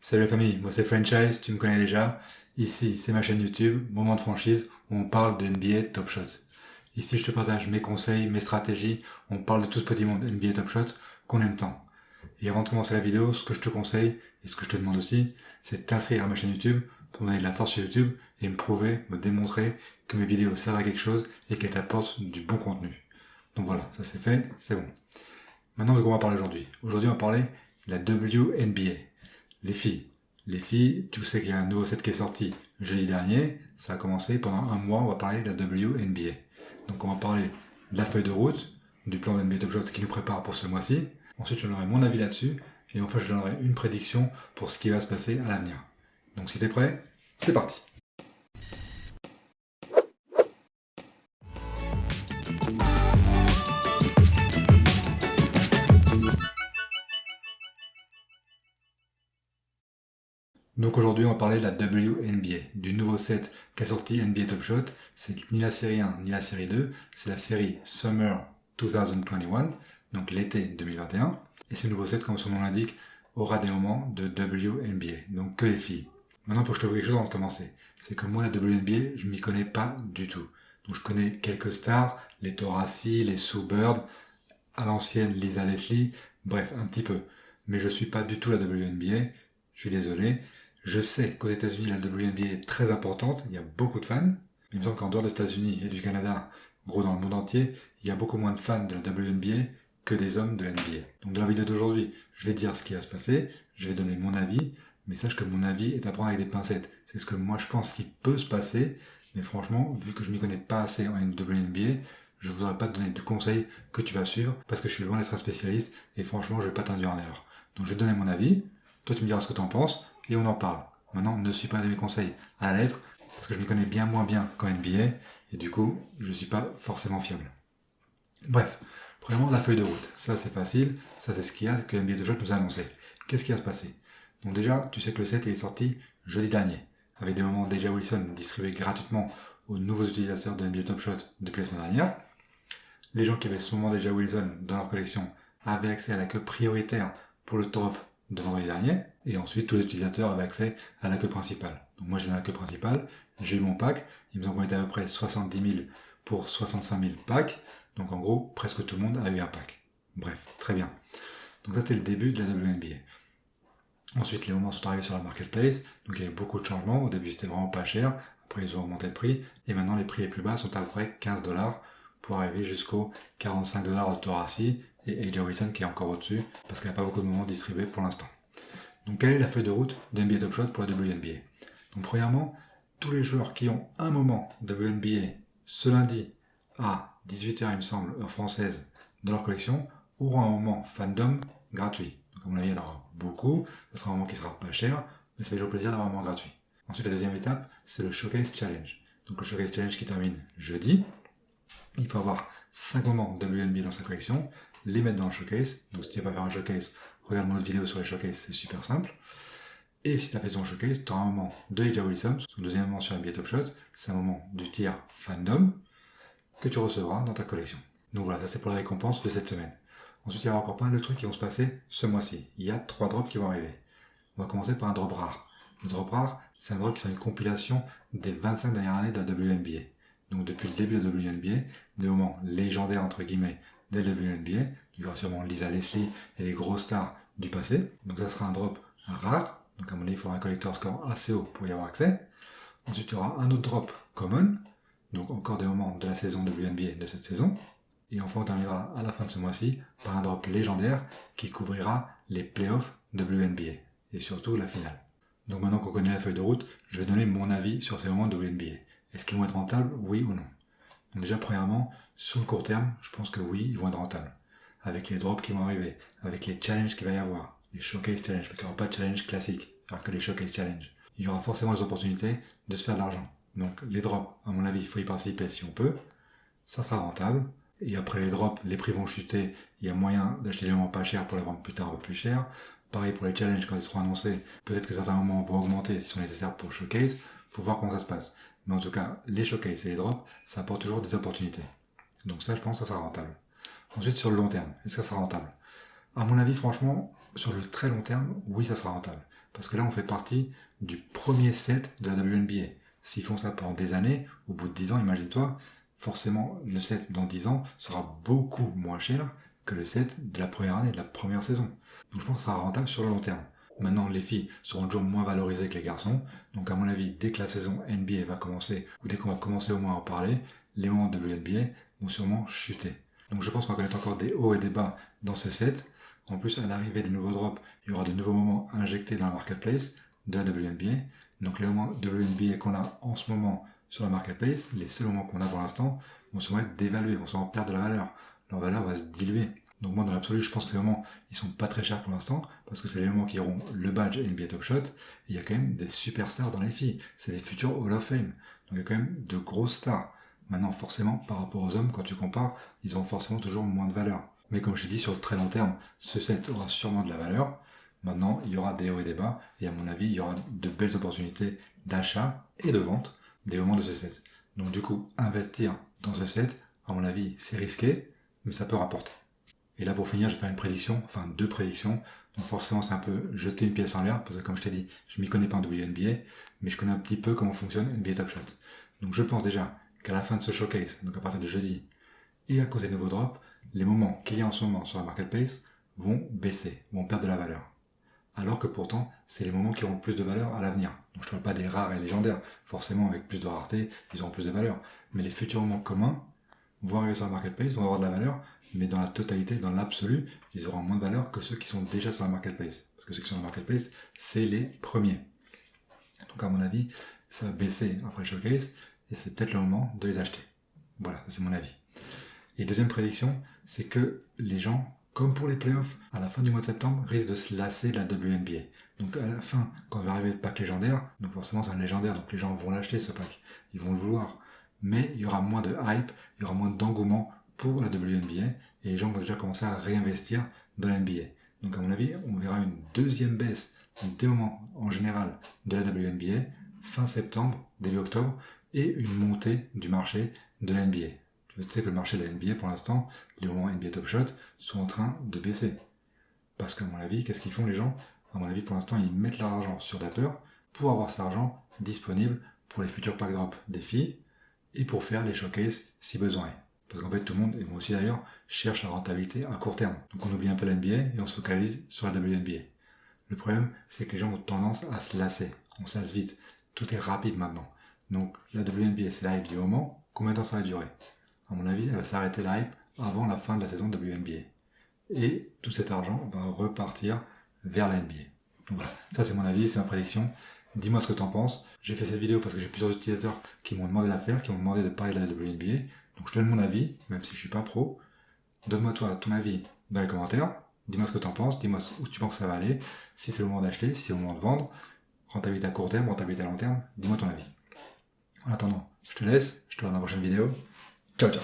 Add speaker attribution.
Speaker 1: Salut la famille, moi c'est Franchise, tu me connais déjà. Ici, c'est ma chaîne YouTube, Moment de franchise, où on parle de NBA Top Shot. Ici, je te partage mes conseils, mes stratégies, on parle de tout ce petit monde NBA Top Shot qu'on aime tant. Et avant de commencer la vidéo, ce que je te conseille, et ce que je te demande aussi, c'est de t'inscrire à ma chaîne YouTube pour me donner de la force sur YouTube et me prouver, me démontrer que mes vidéos servent à quelque chose et qu'elles t'apportent du bon contenu. Donc voilà, ça c'est fait, c'est bon. Maintenant, de quoi on va parler aujourd'hui? Aujourd'hui, on va parler de la WNBA. Les filles. Les filles, tu sais qu'il y a un nouveau set qui est sorti jeudi dernier. Ça a commencé pendant un mois, on va parler de la WNBA. Donc on va parler de la feuille de route, du plan de NBA Top Shot qui nous prépare pour ce mois-ci. Ensuite, je donnerai mon avis là-dessus. Et enfin, je donnerai une prédiction pour ce qui va se passer à l'avenir. Donc si t'es prêt, c'est parti. Donc aujourd'hui, on va parler de la WNBA, du nouveau set qu'a sorti NBA Top Shot. C'est ni la série 1 ni la série 2, c'est la série Summer 2021, donc l'été 2021. Et ce nouveau set, comme son nom l'indique, aura des moments de WNBA, donc que les filles. Maintenant, il faut que je te dise quelque chose avant de commencer. C'est que moi, la WNBA, je m'y connais pas du tout. Donc je connais quelques stars, les Taurasi, les Sue Bird, à l'ancienne Lisa Leslie, bref, un petit peu. Mais je suis pas du tout la WNBA, je suis désolé. Je sais qu'aux États-Unis, la WNBA est très importante, il y a beaucoup de fans. Il me semble qu'en dehors des États-Unis et du Canada, gros dans le monde entier, il y a beaucoup moins de fans de la WNBA que des hommes de la NBA. Donc dans la vidéo d'aujourd'hui, je vais dire ce qui va se passer, je vais donner mon avis, mais sache que mon avis est à prendre avec des pincettes. C'est ce que moi je pense qu'il peut se passer, mais franchement, vu que je m'y connais pas assez en WNBA, je ne voudrais pas te donner de conseils que tu vas suivre, parce que je suis loin d'être un spécialiste, et franchement, je vais pas t'induire en erreur. Donc je vais te donner mon avis, toi tu me diras ce que tu en penses, et on en parle. Maintenant, ne suis pas de mes conseils à la lettre, parce que je m'y connais bien moins bien qu'en NBA, et du coup, je ne suis pas forcément fiable. Bref, premièrement, la feuille de route. Ça, c'est facile, ça c'est ce qu'il y a, que NBA Top Shot nous a annoncé. Qu'est-ce qui va se passer? Donc déjà, tu sais que le set est sorti jeudi dernier, avec des moments déjà Wilson distribués gratuitement aux nouveaux utilisateurs de NBA Top Shot depuis la semaine dernière. Les gens qui avaient ce moment déjà Wilson dans leur collection avaient accès à la queue prioritaire pour le top de vendredi dernier, et ensuite tous les utilisateurs avaient accès à la queue principale. Donc moi j'ai la queue principale, j'ai eu mon pack, il me semble qu'on était à peu près 70 000 pour 65 000 packs, donc en gros presque tout le monde a eu un pack. Bref, très bien. Donc ça c'était le début de la WNBA. Ensuite les moments sont arrivés sur la marketplace, donc il y a eu beaucoup de changements, au début c'était vraiment pas cher, après ils ont augmenté le prix, et maintenant les prix les plus bas sont à peu près 15 $, pour arriver jusqu'aux 45 $ au Taurasi, et AJ Wilson qui est encore au-dessus, parce qu'elle n'a pas beaucoup de moments distribués pour l'instant. Donc quelle est la feuille de route d'NBA Top Shot pour la WNBA? Donc premièrement, tous les joueurs qui ont un moment WNBA ce lundi à 18h il me semble, heure française, dans leur collection, auront un moment fandom gratuit. Donc à mon avis il y en aura beaucoup, ce sera un moment qui sera pas cher, mais ça fait toujours plaisir d'avoir un moment gratuit. Ensuite la deuxième étape, c'est le Showcase Challenge. Donc le Showcase Challenge qui termine jeudi. Il faut avoir 5 moments WNBA dans sa collection, les mettre dans le showcase. Donc si tu n'as pas faire un showcase, regarde mon autre vidéo sur les showcases, c'est super simple. Et si tu as fait ton showcase, tu auras un moment de AJ Wilson, son deuxième moment sur NBA Top Shot, c'est un moment du tier fandom que tu recevras dans ta collection. Donc voilà, ça c'est pour la récompense de cette semaine. Ensuite, il y aura encore plein de trucs qui vont se passer ce mois-ci. Il y a 3 drops qui vont arriver. On va commencer par un drop rare. Le drop rare, c'est un drop qui sera une compilation des 25 dernières années de la WNBA. Donc depuis le début de la WNBA, des moments légendaires entre guillemets de la WNBA, il y aura sûrement Lisa Leslie et les grosses stars du passé. Donc ça sera un drop rare, donc à mon avis il faudra un collector score assez haut pour y avoir accès. Ensuite il y aura un autre drop common, donc encore des moments de la saison WNBA de cette saison. Et enfin on terminera à la fin de ce mois-ci par un drop légendaire qui couvrira les playoffs WNBA et surtout la finale. Donc maintenant qu'on connaît la feuille de route, je vais donner mon avis sur ces moments de WNBA. Est-ce qu'ils vont être rentables, oui ou non? Donc déjà, premièrement, sur le court terme, je pense que oui, ils vont être rentables. Avec les drops qui vont arriver, avec les challenges qu'il va y avoir, les showcase challenges, parce qu'il n'y aura pas de challenge classique, alors que les showcase challenges. Il y aura forcément des opportunités de se faire de l'argent. Donc les drops, à mon avis, il faut y participer si on peut. Ça sera rentable. Et après les drops, les prix vont chuter. Il y a moyen d'acheter les moments pas chers pour les vendre plus tard un peu plus cher. Pareil pour les challenges quand ils seront annoncés. Peut-être que certains moments vont augmenter s'ils sont nécessaires pour le showcase. Faut voir comment ça se passe. Mais en tout cas, les showcases et les drops, ça apporte toujours des opportunités. Donc ça, je pense que ça sera rentable. Ensuite, sur le long terme, est-ce que ça sera rentable? À mon avis, franchement, sur le très long terme, oui, ça sera rentable. Parce que là, on fait partie du premier set de la WNBA. S'ils font ça pendant des années, au bout de 10 ans, imagine-toi, forcément, le set dans 10 ans sera beaucoup moins cher que le set de la première année, de la première saison. Donc je pense que ça sera rentable sur le long terme. Maintenant, les filles seront toujours moins valorisées que les garçons. Donc à mon avis, dès que la saison NBA va commencer, ou dès qu'on va commencer au moins à en parler, les moments de WNBA vont sûrement chuter. Donc je pense qu'on va connaître encore des hauts et des bas dans ce set. En plus, à l'arrivée des nouveaux drops, il y aura de nouveaux moments injectés dans la marketplace de la WNBA. Donc les moments WNBA qu'on a en ce moment sur la marketplace, les seuls moments qu'on a pour l'instant, vont sûrement être dévalués, vont sûrement perdre de la valeur. Leur valeur va se diluer. Donc moi, dans l'absolu, je pense que ces moments, ils sont pas très chers pour l'instant, parce que c'est les moments qui auront le badge NBA Top Shot, et il y a quand même des superstars dans les filles. C'est des futurs Hall of Fame. Donc il y a quand même de grosses stars. Maintenant, forcément, par rapport aux hommes, quand tu compares, ils ont forcément toujours moins de valeur. Mais comme je t'ai dit, sur le très long terme, ce set aura sûrement de la valeur. Maintenant, il y aura des hauts et des bas, et à mon avis, il y aura de belles opportunités d'achat et de vente des moments de ce set. Donc du coup, investir dans ce set, à mon avis, c'est risqué, mais ça peut rapporter. Et là, pour finir, je vais faire une prédiction, enfin 2 prédictions. Donc forcément, c'est un peu jeter une pièce en l'air, parce que comme je t'ai dit, je m'y connais pas en WNBA, mais je connais un petit peu comment fonctionne NBA Top Shot. Donc je pense déjà qu'à la fin de ce showcase, donc à partir de jeudi, et à cause des nouveaux drops, les moments qu'il y a en ce moment sur la marketplace vont baisser, vont perdre de la valeur. Alors que pourtant, c'est les moments qui auront le plus de valeur à l'avenir. Donc je ne parle pas des rares et légendaires. Forcément, avec plus de rareté, ils auront plus de valeur. Mais les futurs moments communs vont arriver sur la marketplace, vont avoir de la valeur, mais dans la totalité, dans l'absolu, ils auront moins de valeur que ceux qui sont déjà sur la marketplace. Parce que ceux qui sont sur la marketplace, c'est les premiers. Donc à mon avis, ça va baisser après le showcase, et c'est peut-être le moment de les acheter. Voilà, c'est mon avis. Et deuxième prédiction, c'est que les gens, comme pour les playoffs, à la fin du mois de septembre, risquent de se lasser de la WNBA. Donc à la fin, quand va arriver le pack légendaire, donc forcément c'est un légendaire, donc les gens vont l'acheter ce pack, ils vont le vouloir. Mais il y aura moins de hype, il y aura moins d'engouement pour la WNBA, et les gens vont déjà commencer à réinvestir dans la NBA. Donc à mon avis, on verra une deuxième baisse des moments en général de la WNBA, fin septembre, début octobre, et une montée du marché de la NBA. Tu sais que le marché de la NBA, pour l'instant, les moments NBA Top Shot sont en train de baisser. Parce qu'à mon avis, qu'est-ce qu'ils font les gens? À mon avis, pour l'instant, ils mettent leur argent sur Dapper pour avoir cet argent disponible pour les futurs pack drops des filles et pour faire les showcases si besoin est. Parce qu'en fait, tout le monde, et moi aussi d'ailleurs, cherche la rentabilité à court terme. Donc on oublie un peu la NBA et on se focalise sur la WNBA. Le problème, c'est que les gens ont tendance à se lasser. On se lasse vite. Tout est rapide maintenant. Donc la WNBA, c'est la hype du moment. Combien de temps ça va durer? À mon avis, elle va s'arrêter la hype avant la fin de la saison de WNBA. Et tout cet argent va repartir vers la NBA. Donc voilà, ça c'est mon avis, c'est ma prédiction. Dis-moi ce que t'en penses. J'ai fait cette vidéo parce que j'ai plusieurs utilisateurs qui m'ont demandé de la faire, qui m'ont demandé de parler de la WNBA. Donc je donne mon avis, même si je suis pas pro. Donne-moi toi ton avis dans les commentaires. Dis-moi ce que t'en penses, dis-moi où tu penses que ça va aller, si c'est le moment d'acheter, si c'est le moment de vendre, rentabilité à court terme, rentabilité à long terme, dis-moi ton avis. En attendant, je te laisse, je te vois dans la prochaine vidéo. Ciao ciao.